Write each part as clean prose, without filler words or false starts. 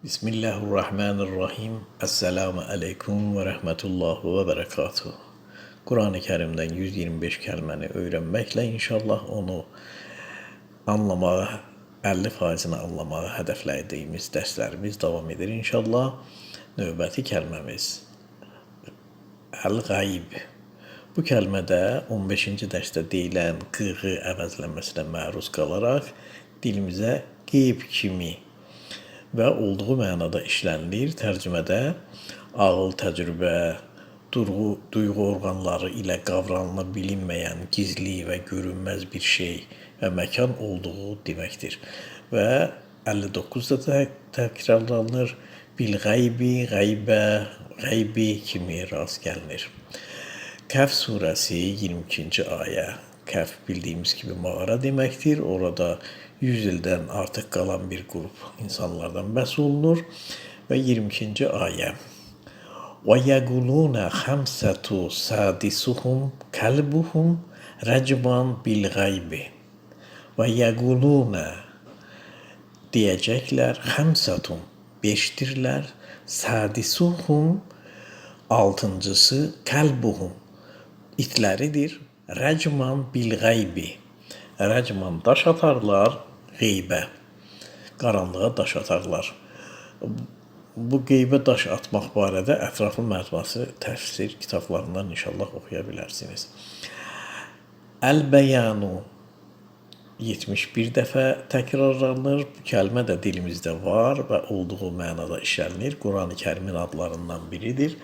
Bismillahirrahmanirrahim. Esselamu aleyküm ve rahmetullah ve berekatuhu. Kur'an-ı Kerim'den 125 kəlməni öyrənməklə inşallah onu anlamağa, 50%-ni anlamağa hədəflədiyimiz dərslərimiz davam edir inşallah. Növbəti kəlməmiz Əl-Qayb. Bu kəlmədə 15-ci dərsdə deyilən qığı əvəzlənməsinə məruz qalaraq dilimizə qeyb kimi və olduğu mənada işlənilir. Tərcümədə ağıl, təcrübə, duyğu orqanları ilə qavranıla bilinməyən, gizli və görünməz bir şey və məkan olduğu deməkdir. Və 59-da təkrarlanır. Bil-qaybi, qaybə, qaybi kimi rast gəlinir. Kəf surəsi 22-ci ayə. Kəf bildiyimiz kimi mağara deməkdir. Orada 100 ildən artıq qalan bir qrup insanlardan bəhs olunur. Və 22-ci ayə. وَيَقُولُونَ خَمْسَةُ سَادِسُهُمْ كَلْبُهُمْ رَجْمًا بِالْغَيْبِ وَيَقُولُونَ deyəcəklər, xəmsətun, beşdirlər, sadisuhum, altıncısı, kəlbuhum, itləridir, rəcman bil qaybi, rəcman daş atarlar, qeybə, qaranlığa daş atarlar. Bu qeybə daş atmaq barədə ətraflı məcmuası təfsir kitablarından inşallah oxuya bilərsiniz. Əl-bəyanu 71 dəfə təkrarlanır. Bu kəlmə də dilimizdə var və olduğu mənada işlənilir. Quran-ı Kərimin adlarından biridir.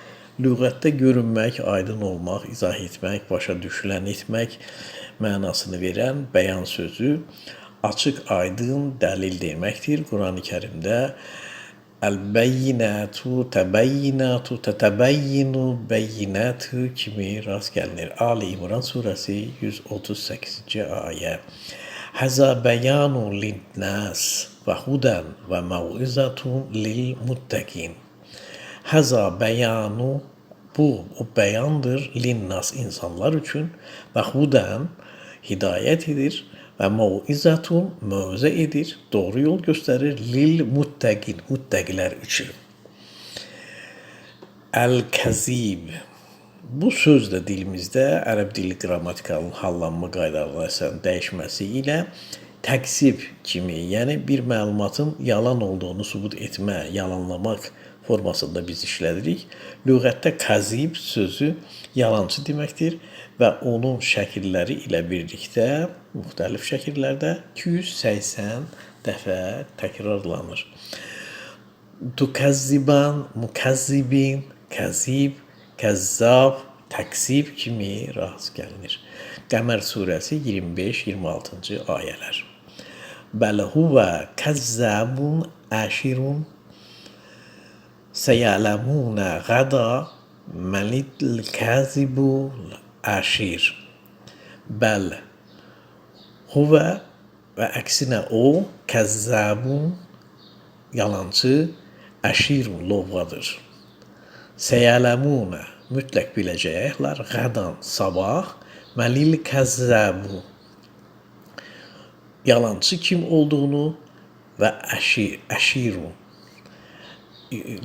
Lüğətdə görünmək, aydın olmaq, izah etmək, başa düşülən etmək mənasını verən bəyan sözü açıq, aydın, dəlil deməkdir. Quran-ı Kərimdə Əl-bəyyinətu, təbəyyinətu, tətəbəyyinu, bəyyinətü kimi rast gəlinir. Ali İmran surəsi 138-ci ayə. Həzə bəyanu lin-nas və hudən və məvizətun lil-muttəqin. Həzə bəyanu, bu o bəyandır, lin-nas insanlar üçün və hudən hidayət edir və məvizətun mövzə edir, doğru yol göstərir, lil-muttəqin, muttəqilər üçün. Əl-kəzib. Bu söz də dilimizdə ərəb dili qrammatikalının hallanma qaydalarının dəyişməsi ilə təksib kimi, yəni bir məlumatın yalan olduğunu sübut etmə, yalanlamaq formasında biz işlədirik. Lüğətdə kəzib sözü yalancı deməkdir və onun şəkilləri ilə birlikdə müxtəlif şəkillərdə 280 dəfə təkrarlanır. Tukəzziban, mukəzzibin, kəzib, kəzzab, təksib kimi rast gəlinir. Qəmər surəsi 25-26-cı ayələr. Bəl huvə kəzzabun əşirun səyələmunə qəda mənil kəzibu əşir. Bəl huvə və əksinə o, kəzzabun, yalancı, əşirun, lovğadır. Səyələmunə, mütləq biləcəklər, qədan, sabah, mənil kəzzəbu, yalancı kim olduğunu və əşirun,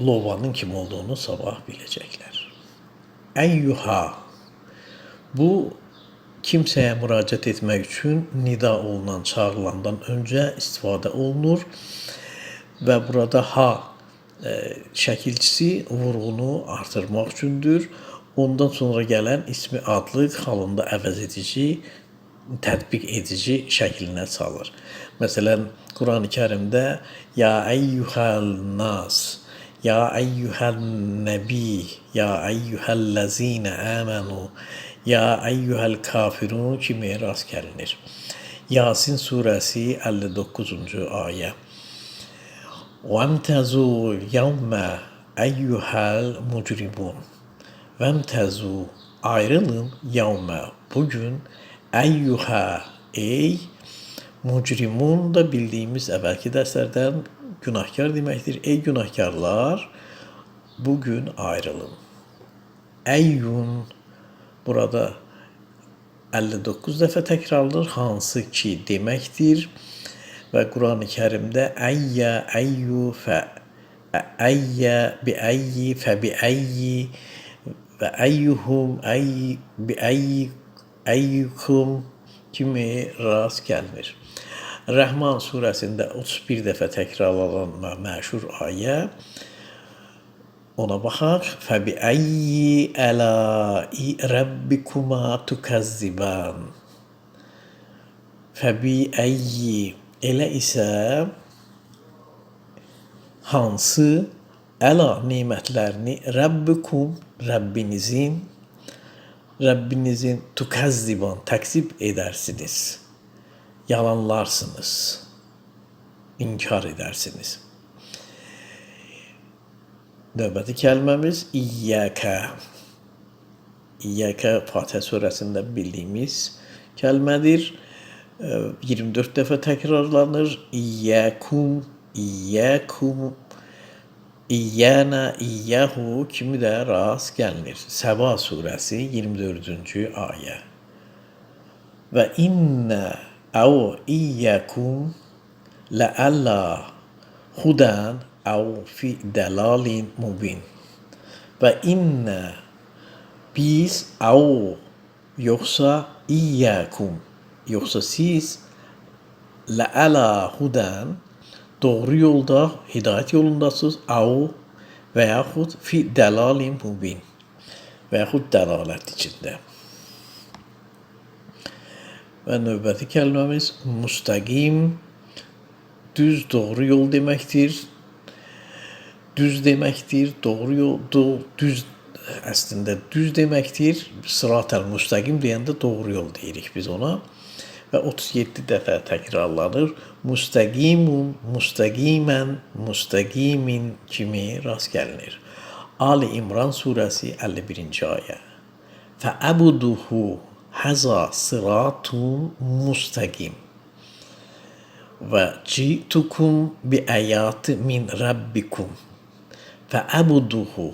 lovğanın kim olduğunu sabah biləcəklər. Əyyuha, bu kimsəyə müraciət etmək üçün nida olunan, çağırılandan öncə istifadə olunur və burada ha şəkilçisi vurğunu artırmaq üçündür. Ondan sonra gələn ismi adlıq halında əvəz edici, tətbiq edici şəklinə salır. Məsələn, Quran-ı Kərimdə ya əyyuhəl nas, ya əyyuhəl nəbi, ya əyyuhəlləzinə əmənu, ya əyyuhəl kafirun kimi rast gəlinir. Yasin surəsi 59-cu ayə. وَامْتَزُوا الْيَوْمَ اَيُّهَا الْمُجْرِمُونَ. Vəmtəzu, ayrılın, yevmə, bugün, əyyuhə, ey, mucrimun da bildiyimiz əvvəlki dərslərdən günahkar deməkdir. Ey günahkarlar, bugün ayrılın. Əyyun, burada 59 dəfə təkrarlanır, hansı ki deməkdir. Və Quran-ı Kərimdə əyyə, əyyu, fə, Əyyə, biəyyi, fəbiəyyi və əyyuhum, əyyukum kimi rast gəlmir. Rəhman surəsində 31 dəfə təkrarlanan məşhur ayə. Ona baxaq. Fəbiəyyi əlai rabbikuma tukəzziban. Fəbiəyyi elə isə hansı əla nemətlərini Rəbbinizin tukəzziban təkzib edərsiniz, yalanlarsınız, inkar edərsiniz. Növbəti kəlməmiz İyyəkə. İyyəkə Fatihə surəsində bildiyimiz kəlmədir. 24 dəfə təkrarlanır. İyyəkum, İyyəkum, İyyənə, İyyəhu kimi də rast gəlinir. Səba surəsi 24-cü ayə. Və innə əv İyyəkum ləəllə hudən əv fi dəlalin mubin. Və innə biz əv yoxsa İyyəkum yoxsa siz ləələ hudən doğru yolda, hidayət yolundasınız, əv və yaxud fi dəlalin mubin və yaxud dəlalət içində. Və növbəti kəlməmiz müstəqim, düz, doğru yol deməkdir. Düz deməkdir, doğru yol, düz əslində düz deməkdir. Sırat-əl müstəqim deyəndə doğru yol deyirik biz ona. Və 37 dəfə təkrarlanır. Müstəqimun, müstəqimən, müstəqimin kimi rast gəlinir. Ali İmran surəsi 51-ci ayə. Fəəbuduhu həza sıratun müstəqim. Və citukum bi əyati min rabbikum. Fəəbuduhu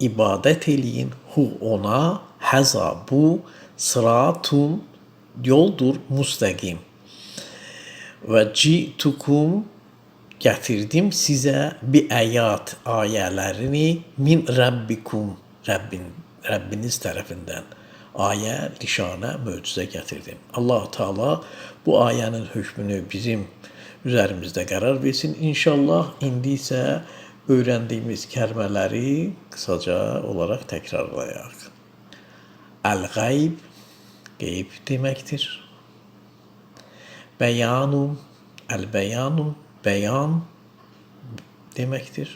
ibadət eləyin hu ona, həza bu, sıratun yoldur, müstəqim. Və citukum gətirdim sizə bi əyat ayələrini min rabbikum, Rəbbiniz tərəfindən. Ayə, nişanə, möcüzə gətirdim. Allah Teala bu ayənin hökmünü bizim üzərimizdə qərar versin. İnşallah indi isə öyrəndiyimiz kəlmələri qısaca olaraq təkrarlayaq. Əl-qayb, qeyb deməkdir. Bəyanum, əl-bəyanum, bəyan deməkdir.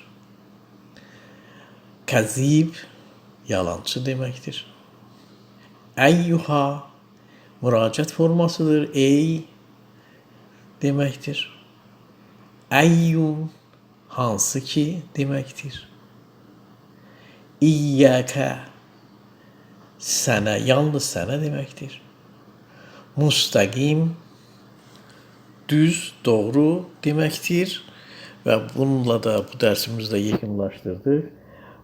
Kəzib, yalancı deməkdir. Əyyuha, müraciət formasıdır, ey deməkdir. Əyyun, hansı ki deməkdir. İyyəkə, sənə, yalnız sənə deməkdir. Müstəqim, düz, doğru deməkdir. Və bununla da bu dərsimizdə yekunlaşdırdıq.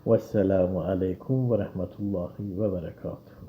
Vəssalamu aleykum və rəhmətullahi və bərəkatuhu.